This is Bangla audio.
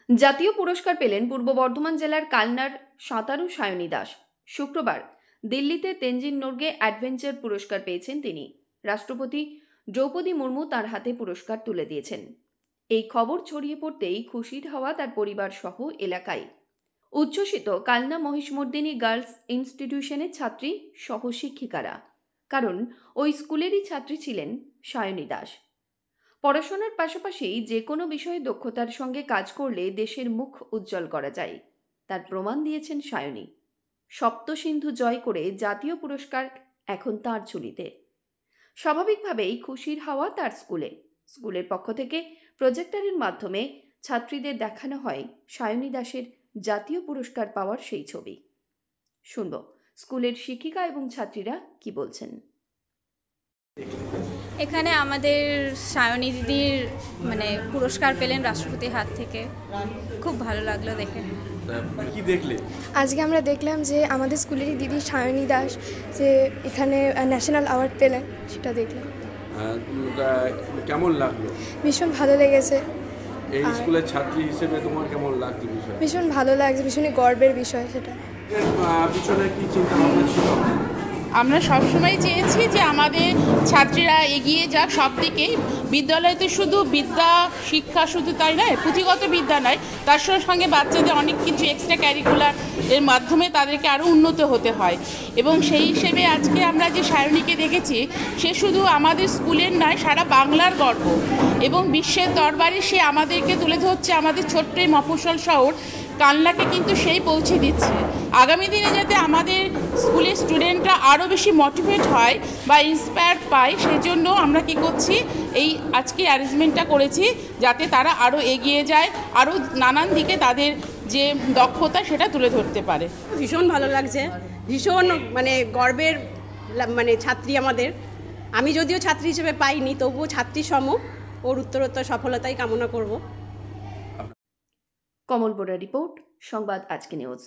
জাতীয় পুরস্কার পেলেন পূর্ব বর্ধমান জেলার কালনার সাঁতারু সায়নী দাস। শুক্রবার দিল্লিতে তেনজিং নোরগে অ্যাডভেঞ্চার পুরস্কার পেয়েছেন তিনি। রাষ্ট্রপতি দ্রৌপদী মুর্মু তার হাতে পুরস্কার তুলে দিয়েছেন। এই খবর ছড়িয়ে পড়তেই খুশির হাওয়া তার পরিবার সহ এলাকায়। উচ্ছ্বসিত কালনা মহিষমর্দিনী গার্লস ইনস্টিটিউশনের ছাত্রী সহ শিক্ষিকারা, কারণ ওই স্কুলেরই ছাত্রী ছিলেন সায়নী দাস। পড়াশোনার পাশাপাশি যে কোনো বিষয়ে দক্ষতার সঙ্গে কাজ করলে দেশের মুখ উজ্জ্বল করা যায়, তার প্রমাণ দিয়েছেন সায়নী। সপ্তসিন্ধু জয় করে জাতীয় পুরস্কার এখন তাঁর ঝুলিতে। স্বাভাবিকভাবেই খুশির হাওয়া তার স্কুলের পক্ষ থেকে প্রজেক্টরের মাধ্যমে ছাত্রীদের দেখানো হয় সায়নী দাসের জাতীয় পুরস্কার পাওয়ার সেই ছবি। শুনব স্কুলের শিক্ষিকা এবং ছাত্রীরা কি বলছেন। এখানে আমাদের সায়নী দিদির পুরস্কার পেলেন রাষ্ট্রপতির হাত থেকে, খুব ভালো লাগলো দেখে। কি দেখলে? আজকে আমরা দেখলাম যে আমাদের স্কুলেরই দিদি সায়নী দাস যে এখানে ন্যাশনাল অ্যাওয়ার্ড পেলেন, সেটা দেখলাম। কেমন লাগলো? ভীষণ ভালো লেগেছে। এই স্কুলের ছাত্রী হিসেবে তোমার কেমন লাগছে বিষয়? ভীষণ ভালো লাগছে, ভীষণই গর্বের বিষয় সেটা। পিছনে কি চিন্তা ভাবনা ছিল? আমরা সবসময় চেয়েছি যে আমাদের ছাত্রীরা এগিয়ে যাক সব দিকেই। বিদ্যালয়তে শুধু বিদ্যা শিক্ষা শুধু তাই নয়, পুঁথিগত বিদ্যা নয়, তার সঙ্গে বাচ্চাদের অনেক কিছু এক্সট্রা ক্যারিকুলার এর মাধ্যমে তাদেরকে আরও উন্নত হতে হয়। এবং সেই হিসেবে আজকে আমরা যে সায়নীকে দেখেছি, সে শুধু আমাদের স্কুলের নয়, সারা বাংলার গর্ব এবং বিশ্বের দরবারে সে আমাদেরকে তুলে ধরছে। আমাদের ছোট্ট এই মফস্বল শহর কালনাকে কিন্তু সেই পৌঁছে দিচ্ছে। আগামী দিনে যাতে আমাদের স্কুলের স্টুডেন্টরা আরও বেশি মোটিভেট হয় বা ইন্সপায়ার্ড পায়, সেজন্য আমরা কি করছি, এই আজকে অ্যারেঞ্জমেন্টটা করেছি যাতে তারা আরও এগিয়ে যায়, আরও নানান দিকে তাদের যে দক্ষতা সেটা তুলে ধরতে পারে। ভীষণ ভালো লাগছে, ভীষণ গর্বের ছাত্রী আমাদের। আমি যদিও ছাত্রী হিসেবে পাইনি, তবুও ছাত্রী সম ওর উত্তরোত্তর সফলতাই কামনা করব। কমল বোরা রিপোর্ট, সংবাদ আজকে নিউজ।